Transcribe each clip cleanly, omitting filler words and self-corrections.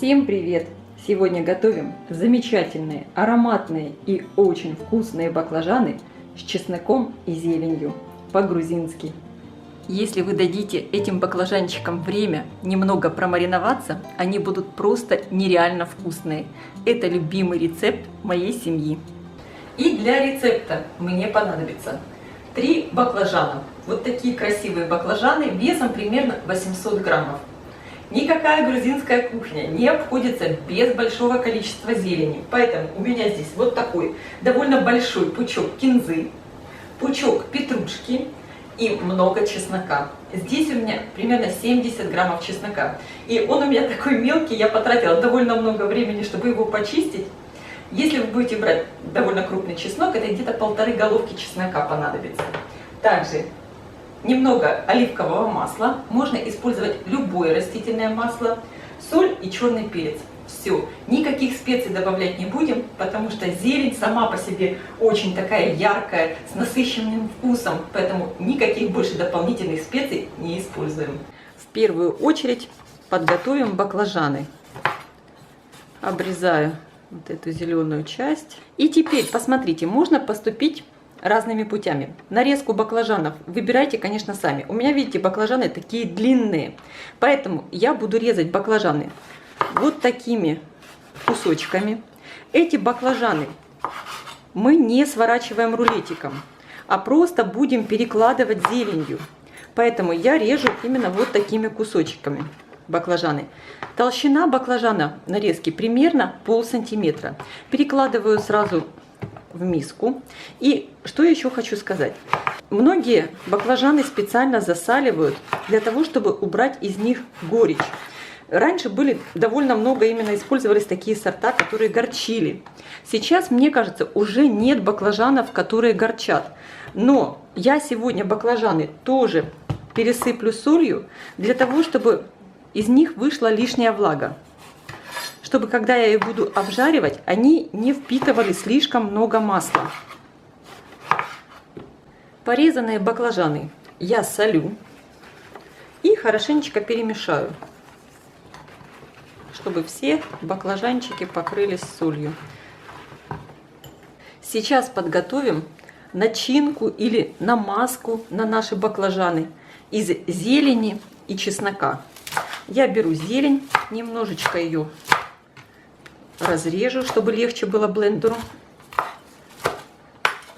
Всем привет! Сегодня готовим замечательные, ароматные и очень вкусные баклажаны с чесноком и зеленью по-грузински. Если вы дадите этим баклажанчикам время немного промариноваться, они будут просто нереально вкусные. Это любимый рецепт моей семьи. И для рецепта мне понадобится 3 баклажана. Вот такие красивые баклажаны весом примерно 800 граммов. Никакая грузинская кухня не обходится без большого количества зелени. Поэтому у меня здесь вот такой довольно большой пучок кинзы, пучок петрушки и много чеснока. Здесь у меня примерно 70 граммов чеснока. И он у меня такой мелкий, я потратила довольно много времени, чтобы его почистить. Если вы будете брать довольно крупный чеснок, это где-то 1,5 головки чеснока понадобится. Также немного оливкового масла, можно использовать любое растительное масло, соль и черный перец. Все, никаких специй добавлять не будем, потому что зелень сама по себе очень такая яркая, с насыщенным вкусом, поэтому никаких больше дополнительных специй не используем. В первую очередь подготовим баклажаны. Обрезаю вот эту зеленую часть. И теперь, посмотрите, можно поступить разными путями. Нарезку баклажанов выбирайте, конечно, сами. У меня, видите, баклажаны такие длинные. Поэтому я буду резать баклажаны вот такими кусочками. Эти баклажаны мы не сворачиваем рулетиком, а просто будем перекладывать зеленью. Поэтому я режу именно вот такими кусочками баклажаны. Толщина баклажана нарезки примерно полсантиметра. Перекладываю сразу в миску. И что еще хочу сказать. Многие баклажаны специально засаливают для того, чтобы убрать из них горечь. Раньше были довольно много именно использовались такие сорта, которые горчили. Сейчас, мне кажется, уже нет баклажанов, которые горчат. Но я сегодня баклажаны тоже пересыплю солью для того, чтобы из них вышла лишняя влага. Чтобы когда я их буду обжаривать, они не впитывали слишком много масла. Порезанные баклажаны я солю и хорошенечко перемешаю, чтобы все баклажанчики покрылись солью. Сейчас подготовим начинку или намазку на наши баклажаны из зелени и чеснока. Я беру зелень, немножечко ее разрежу, чтобы легче было блендеру.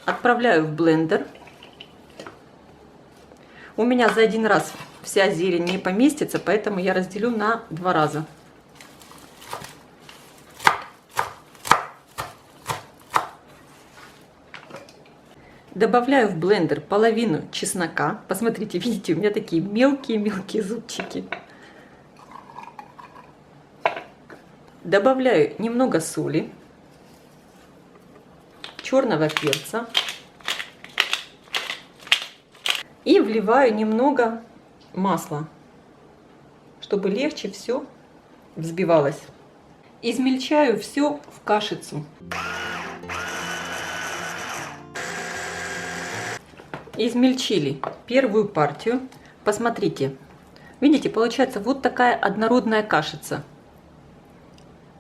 Отправляю в блендер. У меня за один раз вся зелень не поместится, поэтому я разделю на 2 раза. Добавляю в блендер половину чеснока. Посмотрите, видите, у меня такие мелкие-мелкие зубчики. Добавляю немного соли, черного перца и вливаю немного масла, чтобы легче все взбивалось. Измельчаю все в кашицу. Измельчили первую партию. Посмотрите, видите, получается вот такая однородная кашица.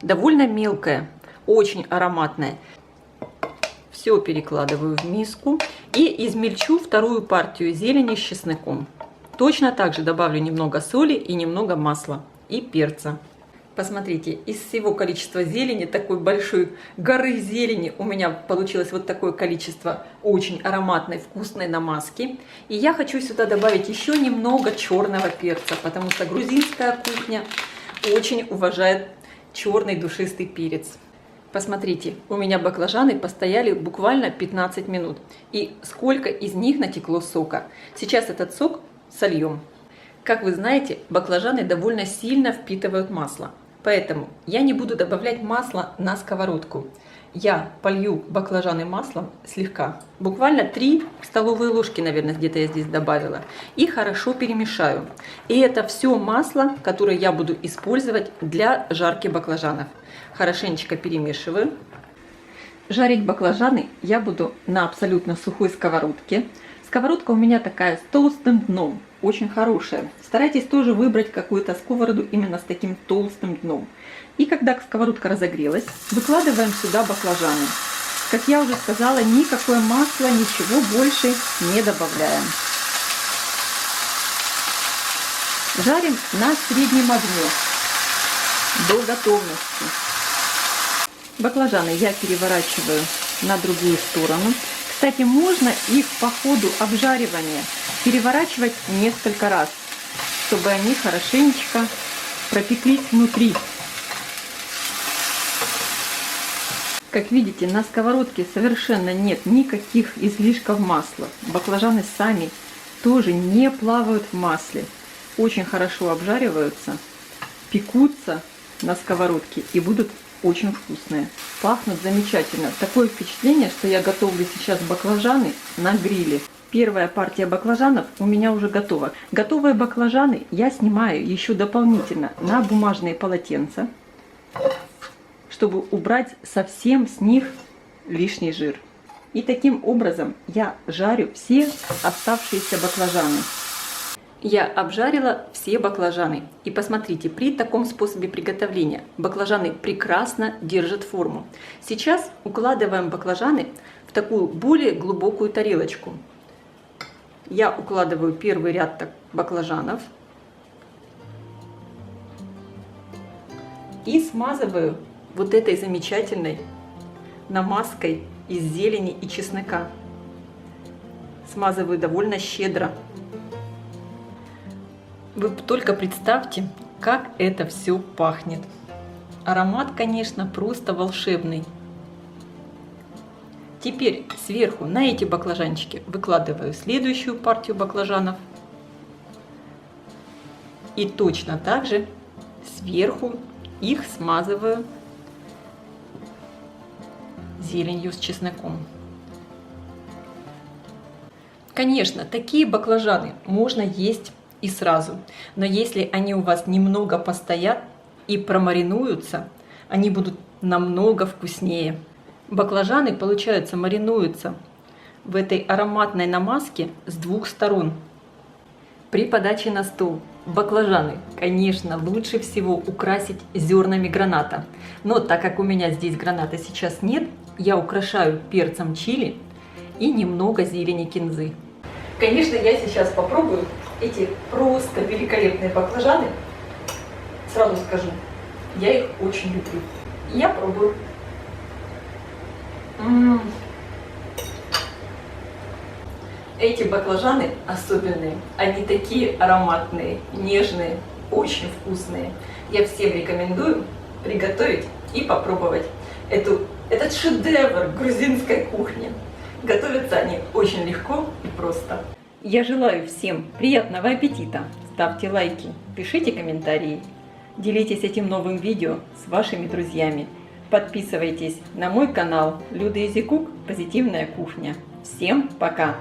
Довольно мелкая, очень ароматная. Все перекладываю в миску и измельчу вторую партию зелени с чесноком. Точно так же добавлю немного соли и немного масла и перца. Посмотрите, из всего количества зелени, такой большой горы зелени, у меня получилось вот такое количество очень ароматной, вкусной намазки. И я хочу сюда добавить еще немного черного перца, потому что грузинская кухня очень уважает черный душистый перец. Посмотрите, у меня баклажаны постояли буквально 15 минут. И сколько из них натекло сока. Сейчас этот сок сольем. Как вы знаете, баклажаны довольно сильно впитывают масло. Поэтому я не буду добавлять масло на сковородку. Я полью баклажаны маслом слегка. Буквально 3 столовые ложки, наверное, где-то я здесь добавила. И хорошо перемешаю. И это все масло, которое я буду использовать для жарки баклажанов. Хорошенечко перемешиваю. Жарить баклажаны я буду на абсолютно сухой сковородке. Сковородка у меня такая с толстым дном, очень хорошая. Старайтесь тоже выбрать какую-то сковороду именно с таким толстым дном. И когда сковородка разогрелась, выкладываем сюда баклажаны. Как я уже сказала, никакое масло, ничего больше не добавляем. Жарим на среднем огне до готовности. Баклажаны я переворачиваю на другую сторону. Кстати, можно их по ходу обжаривания переворачивать несколько раз, чтобы они хорошенечко пропеклись внутри. Как видите, на сковородке совершенно нет никаких излишков масла. Баклажаны сами тоже не плавают в масле. Очень хорошо обжариваются, пекутся на сковородке и будут очень вкусные. Пахнут замечательно. Такое впечатление, что я готовлю сейчас баклажаны на гриле. Первая партия баклажанов у меня уже готова. Готовые баклажаны я снимаю еще дополнительно на бумажные полотенца, чтобы убрать совсем с них лишний жир. И таким образом я жарю все оставшиеся баклажаны. Я обжарила все баклажаны. И посмотрите, при таком способе приготовления баклажаны прекрасно держат форму. Сейчас укладываем баклажаны в такую более глубокую тарелочку. Я укладываю первый ряд баклажанов и смазываю вот этой замечательной намазкой из зелени и чеснока. Смазываю довольно щедро. Вы только представьте, как это все пахнет. Аромат, конечно, просто волшебный. Теперь сверху на эти баклажанчики выкладываю следующую партию баклажанов. И точно так же сверху их смазываю зеленью с чесноком. Конечно, такие баклажаны можно есть и сразу. Но если они у вас немного постоят и промаринуются, они будут намного вкуснее. Баклажаны, получается, маринуются в этой ароматной намазке с двух сторон. При подаче на стол баклажаны, конечно, лучше всего украсить зернами граната. Но так как у меня здесь граната сейчас нет, я украшаю перцем чили и немного зелени кинзы. Конечно, я сейчас попробую эти просто великолепные баклажаны. Сразу скажу, я их очень люблю. Я пробую. Эти баклажаны особенные. Они такие ароматные, нежные, очень вкусные. Я всем рекомендую приготовить и попробовать этот шедевр грузинской кухни. Готовятся они очень легко и просто. Я желаю всем приятного аппетита. Ставьте лайки, пишите комментарии, делитесь этим новым видео с вашими друзьями. Подписывайтесь на мой канал Люда Изи Кук Позитивная кухня. Всем пока!